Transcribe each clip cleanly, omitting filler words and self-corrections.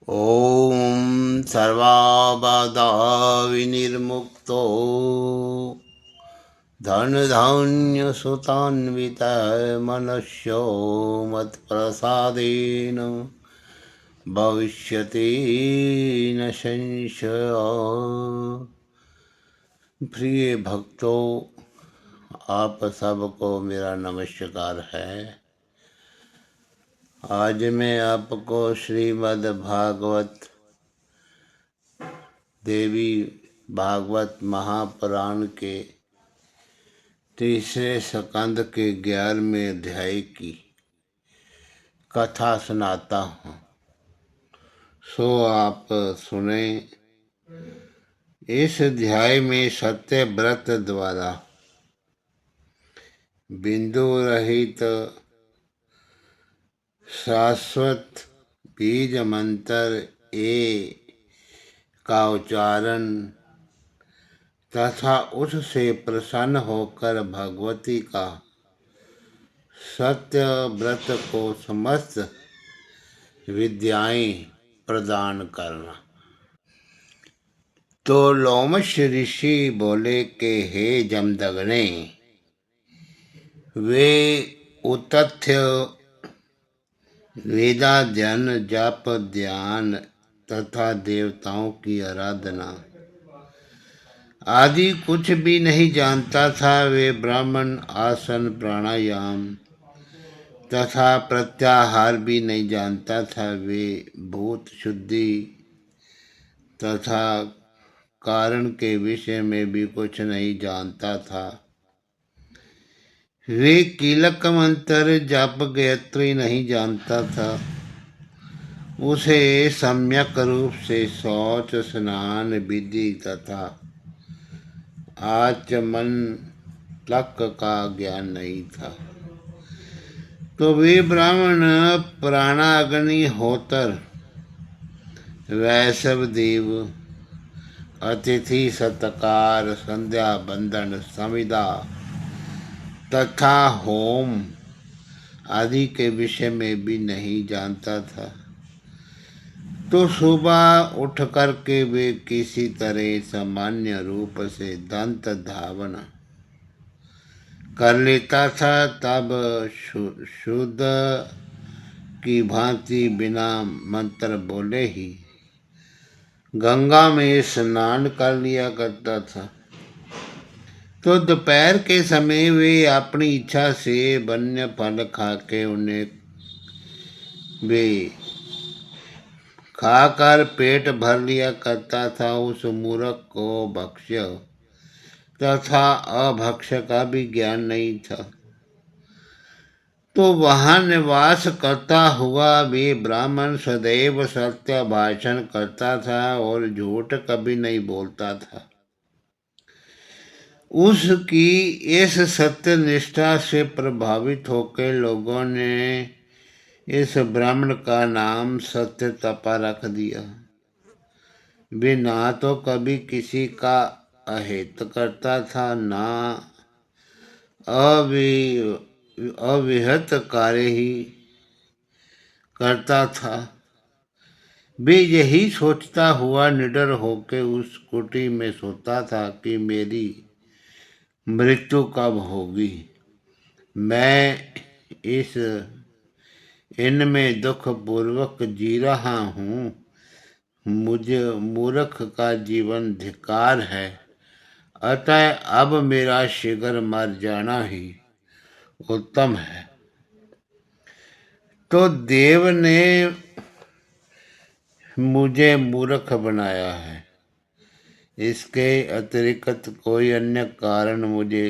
ॐ सर्वाबाधा विनिर्मुक्तो धनधान्यसुतान्वितः मनुष्यो मत्प्रसादेन भविष्यति न संशय। प्रिय भक्तों, आप सबको मेरा नमस्कार है। आज मैं आपको श्रीमद् भागवत देवी भागवत महापुराण के तीसरे स्कंद के 11वें अध्याय की कथा सुनाता हूँ, सो आप सुने। इस अध्याय में सत्यव्रत द्वारा बिंदु रहित शाश्वत बीज मंत्र ए का उच्चारण तथा उससे प्रसन्न होकर भगवती का सत्य व्रत को समस्त विद्याएं प्रदान करना। तो लोमश ऋषि बोले कि हे जमदग्ने, वे उतथ्य वेदाध्ययन जप ध्यान तथा देवताओं की आराधना आदि कुछ भी नहीं जानता था। वे ब्राह्मण आसन प्राणायाम तथा प्रत्याहार भी नहीं जानता था। वे भूत शुद्धि तथा कारण के विषय में भी कुछ नहीं जानता था। वे कीलक मंत्र जप गायत्री नहीं जानता था। उसे सम्यक रूप से शौच स्नान विधि तथा आचमन तक का ज्ञान नहीं था। तो वे ब्राह्मण प्राणाग्निहोत्र वैष्णव देव अतिथि सत्कार संध्या बंधन संविदा तथा होम आदि के विषय में भी नहीं जानता था। तो सुबह उठ कर के वे किसी तरह सामान्य रूप से दंत धावना कर लेता था। तब शुद्ध की भांति बिना मंत्र बोले ही गंगा में स्नान कर लिया करता था। तो दोपहर के समय वे अपनी इच्छा से वन्य फल खा के उन्हें वे खाकर पेट भर लिया करता था। उस मूर्ख को भक्ष्य तथा अभक्ष्य का भी ज्ञान नहीं था। तो वहाँ निवास करता हुआ भी ब्राह्मण सदैव सत्य भाषण करता था और झूठ कभी नहीं बोलता था। उसकी इस सत्य निष्ठा से प्रभावित होकर लोगों ने इस ब्राह्मण का नाम सत्य तपा रख दिया। वे ना तो कभी किसी का अहित करता था, ना अविहित कार्य ही करता था। वे यही सोचता हुआ निडर होकर उस कुटी में सोता था कि मेरी मृत्यु कब होगी। मैं इनमें दुख पूर्वक जी रहा हूँ। मुझे मूर्ख का जीवन धिक्कार है। अतः अब मेरा शीघ्र मर जाना ही उत्तम है। तो देव ने मुझे मूर्ख बनाया है। इसके अतिरिक्त कोई अन्य कारण मुझे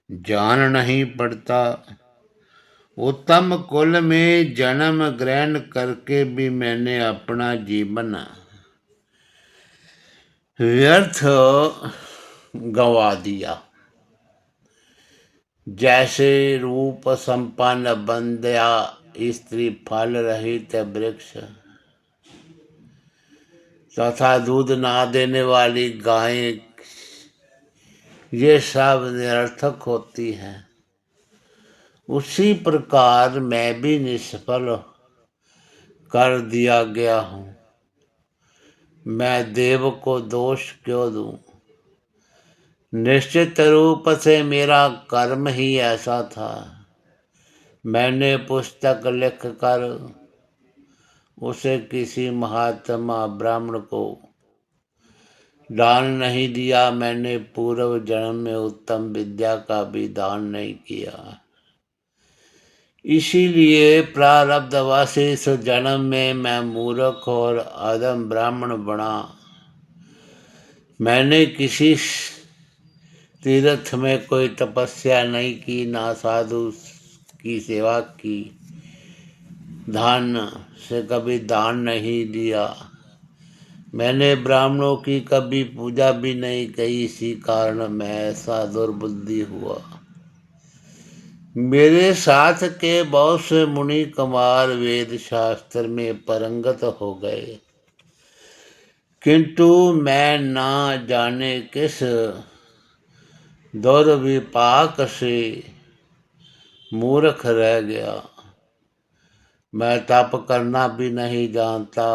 जान नहीं पड़ता। उत्तम कुल में जन्म ग्रहण करके भी मैंने अपना जीवन व्यर्थ गंवा दिया। जैसे रूप संपन्न बंध्या स्त्री फल रहित वृक्ष तथा दूध ना देने वाली गायें ये सब निरर्थक होती हैं, उसी प्रकार मैं भी निष्फल कर दिया गया हूँ, मैं देव को दोष क्यों दूं। निश्चित रूप से मेरा कर्म ही ऐसा था। मैंने पुस्तक लिख कर उसे किसी महात्मा ब्राह्मण को दान नहीं दिया। मैंने पूर्व जन्म में उत्तम विद्या का भी दान नहीं किया। इसीलिए प्रारब्धवश इस जन्म में मैं मूर्ख और अधम ब्राह्मण बना। मैंने किसी तीर्थ में कोई तपस्या नहीं की, ना साधु की सेवा की, धन से कभी दान नहीं दिया। मैंने ब्राह्मणों की कभी पूजा भी नहीं की। इसी कारण मैं ऐसा दुर्बुद्धि हुआ। मेरे साथ के बहुत से मुनि कुमार वेद शास्त्र में पारंगत हो गए, किंतु मैं ना जाने किस दुर्विपाक से मूर्ख रह गया। मैं तप करना भी नहीं जानता।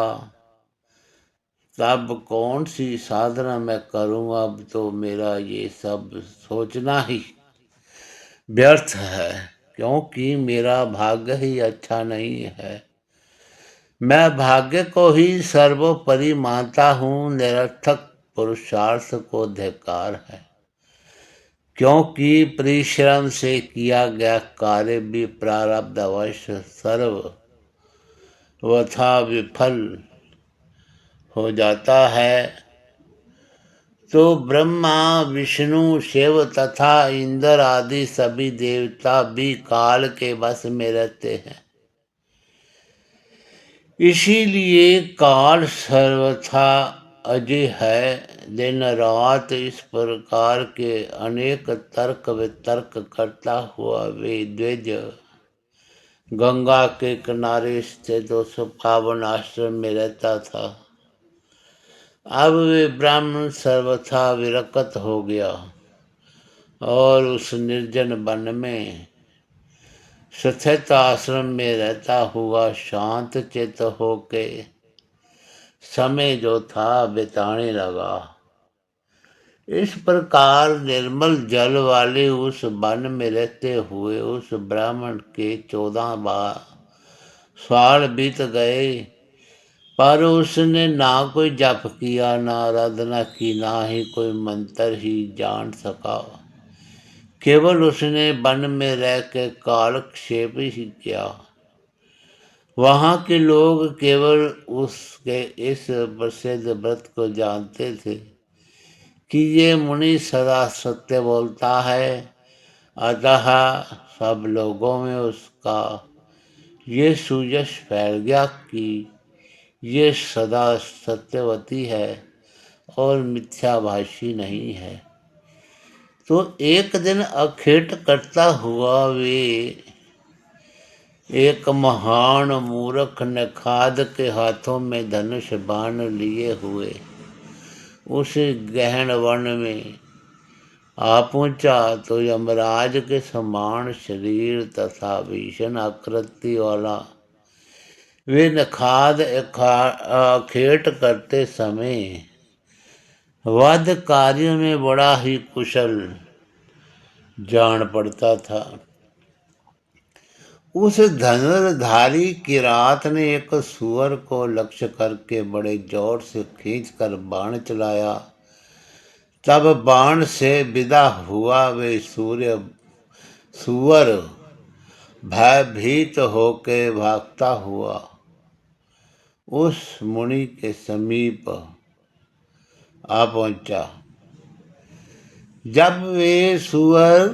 तब कौन सी साधना मैं करूं। अब तो मेरा ये सब सोचना ही व्यर्थ है, क्योंकि मेरा भाग्य ही अच्छा नहीं है। मैं भाग्य को ही सर्वोपरि मानता हूँ। निरर्थक पुरुषार्थ को धिक्कार है, क्योंकि परिश्रम से किया गया कार्य भी प्रारब्धवश सर्वथा विफल हो जाता है। तो ब्रह्मा विष्णु शिव तथा इंद्र आदि सभी देवता भी काल के वश में रहते हैं। इसीलिए काल सर्वथा अजय है। दिन रात इस प्रकार के अनेक तर्क वितर्क करता हुआ वे द्विज गंगा के किनारे स्थित उस पावन आश्रम में रहता था। अब वे ब्राह्मण सर्वथा विरक्त हो गया और उस निर्जन वन में स्थित आश्रम में रहता हुआ शांत चित्त होके समय जो था बिताने लगा। इस प्रकार निर्मल जल वाले उस वन में रहते हुए उस ब्राह्मण के 14 साल बीत गए, पर उसने ना कोई जप किया, ना आराधना की, ना ही कोई मंत्र ही जान सका। केवल उसने वन में रह के कालक्षेप ही किया। वहाँ के लोग केवल उसके इस प्रसिद्ध व्रत को जानते थे कि ये मुनि सदा सत्य बोलता है, अतः सब लोगों में उसका ये सुयश फैल गया कि ये सदा सत्यवती है और मिथ्याभाषी नहीं है। तो एक दिन अखेट करता हुआ वे एक महान मूर्ख नखाद के हाथों में धनुष बाण लिए हुए उस गहन वन में आ पहुंचा, तो यमराज के समान शरीर तथा भीषण आकृति वाला वे नखाद अखेट करते समय वध कार्य में बड़ा ही कुशल जान पड़ता था। उस धनुर्धारी किरात ने एक सुअर को लक्ष्य करके बड़े जोर से खींचकर बाण चलाया। तब बाण से विदा हुआ वे सुअर भयभीत होके भागता हुआ उस मुनि के समीप आ पहुंचा। जब वे सुअर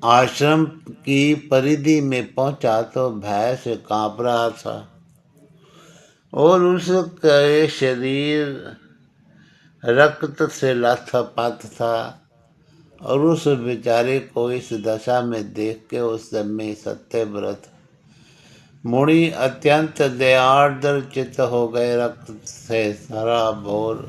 आश्रम की परिधि में पहुंचा तो भय से कांप रहा था और उसके शरीर रक्त से लथपथ था। और उस बेचारे को इस दशा में देख के उस समय सत्यव्रत मुनि अत्यंत दयार्द्र चित्त हो गए। रक्त से सराबोर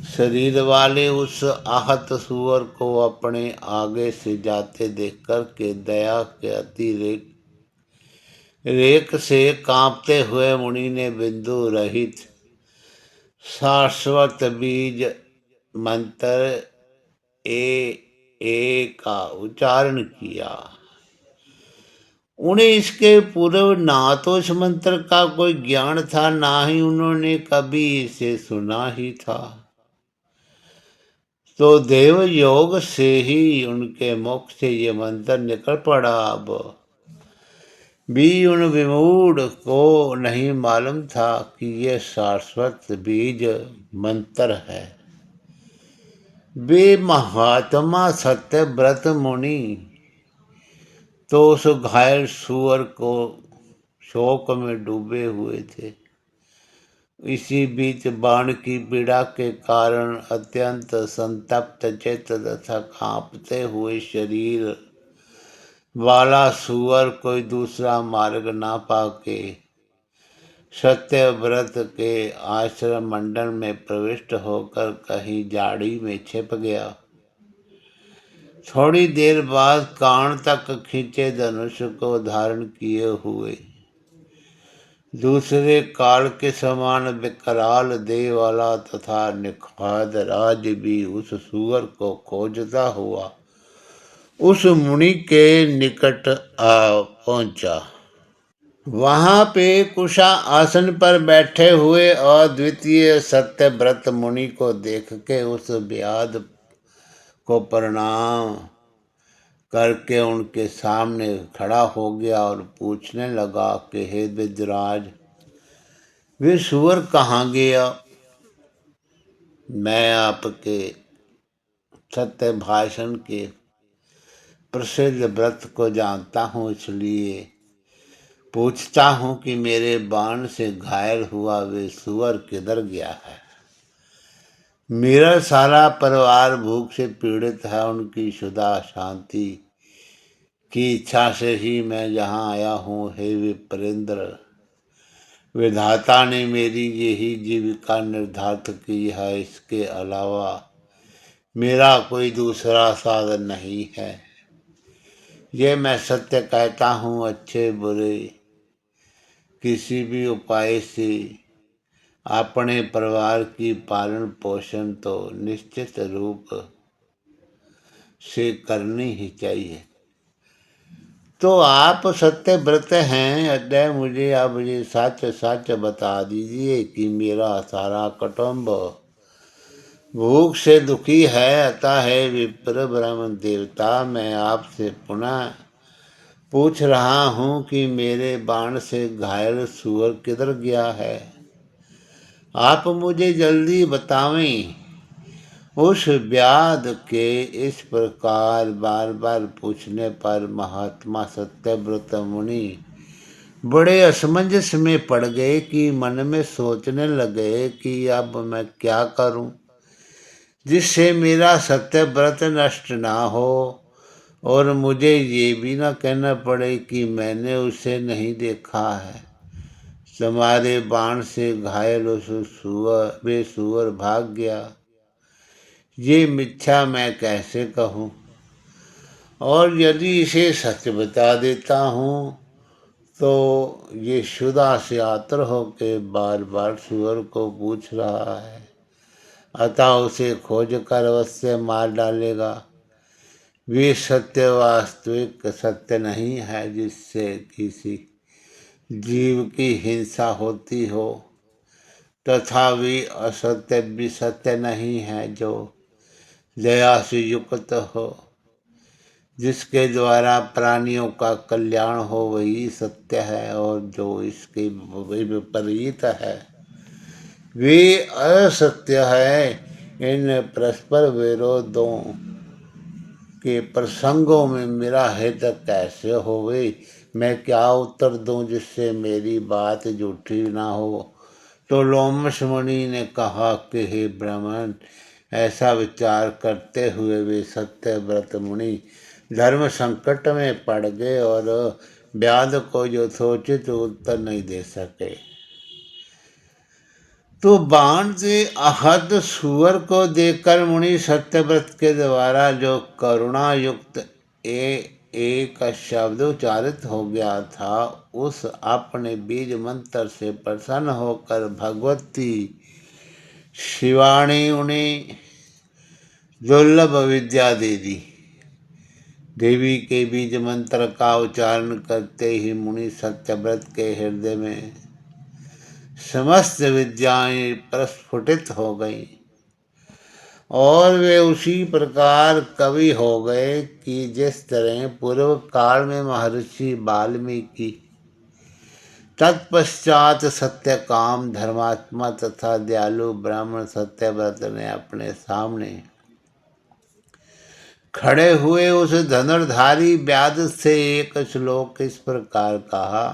शरीर वाले उस आहत सुअर को अपने आगे से जाते देख कर के दया के अतिरेक रेख से कांपते हुए मुनि ने बिंदु रहित शाश्वत बीज मंत्र ए का उच्चारण किया। उन्हें इसके पूर्व ना तो इस मंत्र का कोई ज्ञान था, ना ही उन्होंने कभी इसे सुना ही था। तो देव योग से ही उनके मुख से ये मंत्र निकल पड़ा। अब भी उन विमूढ़ को नहीं मालूम था कि ये शाश्वत बीज मंत्र है। वे महात्मा सत्यव्रत मुनि तो उस घायल सुअर को शोक में डूबे हुए थे। इसी बीच बाण की पीड़ा के कारण अत्यंत संतप्त चित्त तथा कांपते हुए शरीर वाला सुअर कोई दूसरा मार्ग ना पाके सत्यव्रत के आश्रम मंडल में प्रविष्ट होकर कहीं झाड़ी में छिप गया। थोड़ी देर बाद कान तक खींचे धनुष को धारण किए हुए दूसरे काल के समान विकराल देह वाला तथा निखाद राज भी उस सुअर को खोजता हुआ उस मुनि के निकट आ पहुंचा। वहां पे कुशा आसन पर बैठे हुए अद्वितीय सत्यव्रत मुनि को देख के उस व्याध को प्रणाम करके उनके सामने खड़ा हो गया और पूछने लगा कि हे विद्यराज, वे सुअर कहाँ गया? मैं आपके सत्य भाषण के प्रसिद्ध व्रत को जानता हूँ, इसलिए पूछता हूँ कि मेरे बाण से घायल हुआ वे सुअर किधर गया है? मेरा सारा परिवार भूख से पीड़ित है। उनकी शुदा शांति की इच्छा से ही मैं यहाँ आया हूँ। हे विप्रेंद्र, विधाता ने मेरी यही जीविका निर्धारित की है। इसके अलावा मेरा कोई दूसरा साधन नहीं है। ये मैं सत्य कहता हूँ। अच्छे बुरे किसी भी उपाय से अपने परिवार की पालन पोषण तो निश्चित रूप से करनी ही चाहिए। तो आप सत्यव्रत हैं, अतः मुझे अब ये सच सच बता दीजिए कि मेरा सारा कुटुंब भूख से दुखी है। अतः है विप्र ब्रह्म देवता, मैं आपसे पुनः पूछ रहा हूँ कि मेरे बाण से घायल सुअर किधर गया है? आप मुझे जल्दी बतावें। उस व्याध के इस प्रकार बार बार पूछने पर महात्मा सत्यव्रत मुनि बड़े असमंजस में पड़ गए कि मन में सोचने लगे कि अब मैं क्या करूं जिससे मेरा सत्यव्रत नष्ट ना हो और मुझे ये भी ना कहना पड़े कि मैंने उसे नहीं देखा है। तुम्हारे बाण से घायल उस सुअर भाग गया, ये मिथ्या मैं कैसे कहूँ? और यदि इसे सच बता देता हूँ तो ये शुदा से आतर होके बार बार सुअर को पूछ रहा है, अतः उसे खोज कर अवश्य मार डालेगा। वे सत्य वास्तविक सत्य नहीं है जिससे किसी जीव की हिंसा होती हो, तथा वे असत्य भी सत्य नहीं है जो दया से युक्त हो। जिसके द्वारा प्राणियों का कल्याण हो वही सत्य है, और जो इसके विपरीत है वे असत्य है। इन परस्पर विरोधों के प्रसंगों में मेरा हित कैसे होवे? मैं क्या उत्तर दूं जिससे मेरी बात झूठी ना हो? तो लोमश मुनि ने कहा कि हे ब्राह्मण, ऐसा विचार करते हुए वे सत्यव्रत मुनि धर्म संकट में पड़ गए और व्याध को यथोचित उत्तर नहीं दे सके। तो बाण से आहत सुअर को देखकर मुनि सत्यव्रत के द्वारा जो करुणा युक्त एक शब्द उच्चारित हो गया था, उस अपने बीज मंत्र से प्रसन्न होकर भगवती शिवानी उन्हें दुर्लभ विद्या दे दी। देवी के बीज मंत्र का उच्चारण करते ही मुनि सत्यव्रत के हृदय में समस्त विद्याएं प्रस्फुटित हो गईं और वे उसी प्रकार कवि हो गए कि जिस तरह पूर्व काल में महर्षि वाल्मीकि, तत्पश्चात सत्यकाम धर्मात्मा तथा दयालु ब्राह्मण सत्यव्रत ने अपने सामने खड़े हुए उस धनुर्धारी व्याध से एक श्लोक इस प्रकार कहा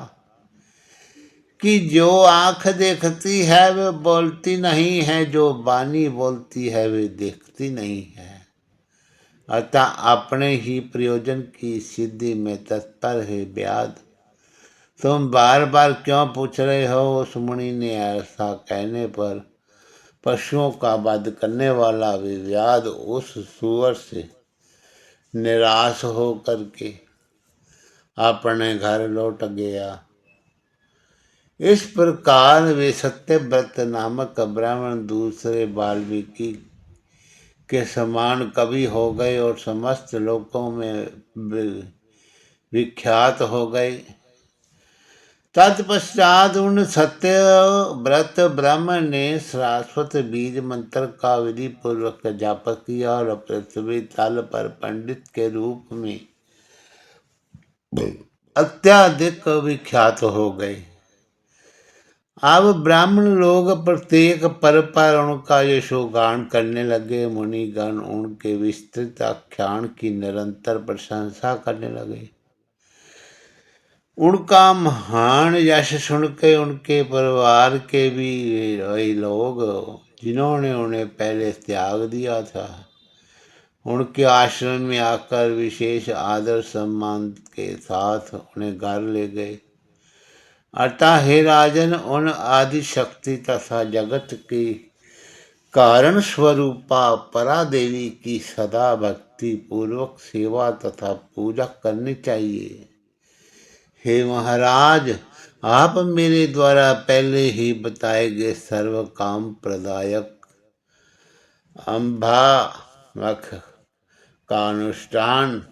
कि जो आंख देखती है वे बोलती नहीं है, जो वाणी बोलती है वे देखती नहीं है। अतः अपने ही प्रयोजन की सिद्धि में तत्पर है व्याध, तुम बार बार क्यों पूछ रहे हो। उस मुनि ने ऐसा कहने पर पशुओं का वध करने वाला व्याध उस सुअर से निराश हो करके अपने घर लौट गया। इस प्रकार वे सत्यव्रत नामक ब्राह्मण दूसरे वाल्मीकि के समान कवि हो गए और समस्त लोकों में विख्यात हो गए। तत्पश्चात उन सत्यव्रत ब्राह्मण ने शाश्वत बीज मंत्र का विधि पूर्वक जाप किया और पृथ्वी तल पर पंडित के रूप में अत्यधिक विख्यात हो गए। अब ब्राह्मण लोग प्रत्येक पर्व पर उनका यशोगान करने लगे। मुनिगण उनके विस्तृत आख्यान की निरंतर प्रशंसा करने लगे। उनका महान यश सुन के उनके परिवार के भी वही लोग जिन्होंने उन्हें पहले त्याग दिया था, उनके आश्रम में आकर विशेष आदर सम्मान के साथ उन्हें घर ले गए। अतः हे राजन, उन आदि शक्ति तथा जगत की कारण स्वरूपा परा देवी की सदा भक्ति पूर्वक सेवा तथा पूजा करनी चाहिए। हे महाराज, आप मेरे द्वारा पहले ही बताए गए सर्व काम प्रदायक अम्बा मख का अनुष्ठान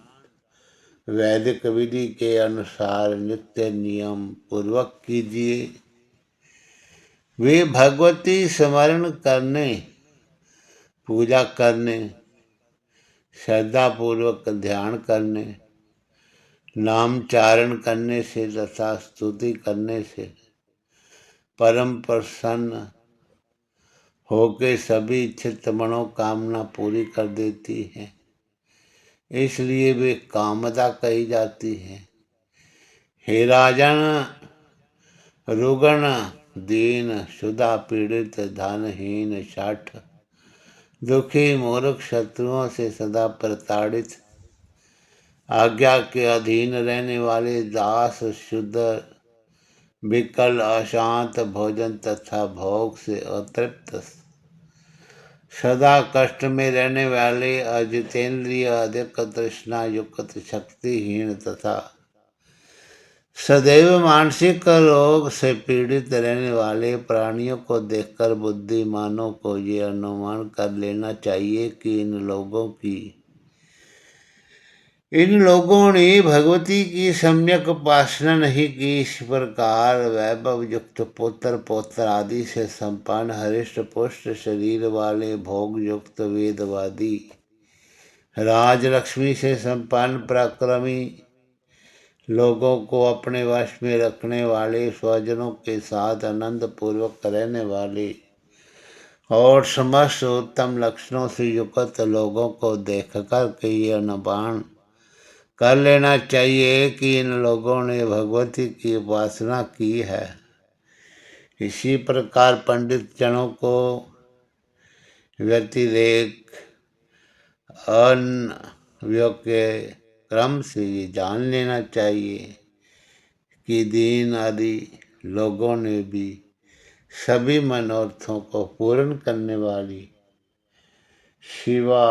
वैदिक विधि के अनुसार नित्य नियम पूर्वक कीजिए। वे भगवती स्मरण करने, पूजा करने, श्रद्धा पूर्वक ध्यान करने, नामचारण करने से तथा स्तुति करने से परम प्रसन्न होके सभी इच्छित मनोकामना पूरी कर देती है। इसलिए वे कामदा कही जाती है। हे राजन, रुगण, दीन, शुदा, पीड़ित, धनहीन, शठ, दुखी, मूर्ख, शत्रुओं से सदा प्रताड़ित, आज्ञा के अधीन रहने वाले दास, शुद्ध, विकल, अशांत, भोजन तथा भोग से अतृप्त, सदा कष्ट में रहने वाले, अजितेंद्रिय, अधिक तृष्णा युक्त, शक्तिहीन तथा सदैव मानसिक रोग से पीड़ित रहने वाले प्राणियों को देखकर बुद्धिमानों को ये अनुमान कर लेना चाहिए कि इन लोगों ने भगवती की सम्यक उपासना नहीं की। इस प्रकार वैभव युक्त पुत्र पौत्र आदि से संपन्न हृष्ट पुष्ट शरीर वाले भोग युक्त वेदवादी, राजलक्ष्मी से संपन्न पराक्रमी, लोगों को अपने वश में रखने वाले, स्वजनों के साथ आनंद पूर्वक रहने वाले और समस्त उत्तम लक्षणों से युक्त लोगों को देखकर के ये अनुमान कर लेना चाहिए कि इन लोगों ने भगवती की उपासना की है। इसी प्रकार पंडित जनों को व्यतिरेक अन्वयों के क्रम से ये जान लेना चाहिए कि दीन आदि लोगों ने भी सभी मनोरथों को पूर्ण करने वाली शिवा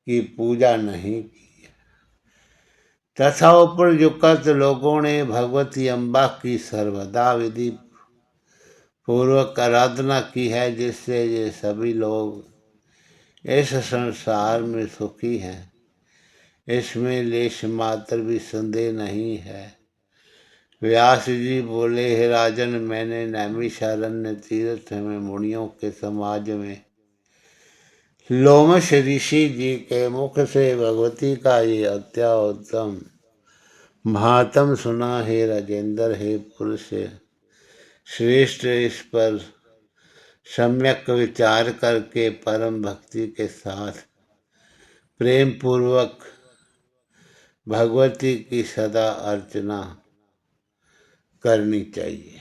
की पूजा नहीं की। तथा उपयुक्त लोगों ने भगवती अम्बा की सर्वदा विधि पूर्वक आराधना की है, जिससे ये सभी लोग इस संसार में सुखी हैं। इसमें लेश मात्र भी संदेह नहीं है। व्यास जी बोले, हे राजन, मैंने नैमिषारण्य तीर्थ में मुनियों के समाज में लोमश ऋषि जी के मुख से भगवती का ये अत्युत्तम महात्म सुना। हे राजेंद्र, हे पुरुष श्रेष्ठ, इस पर सम्यक विचार करके परम भक्ति के साथ प्रेम पूर्वक भगवती की सदा अर्चना करनी चाहिए।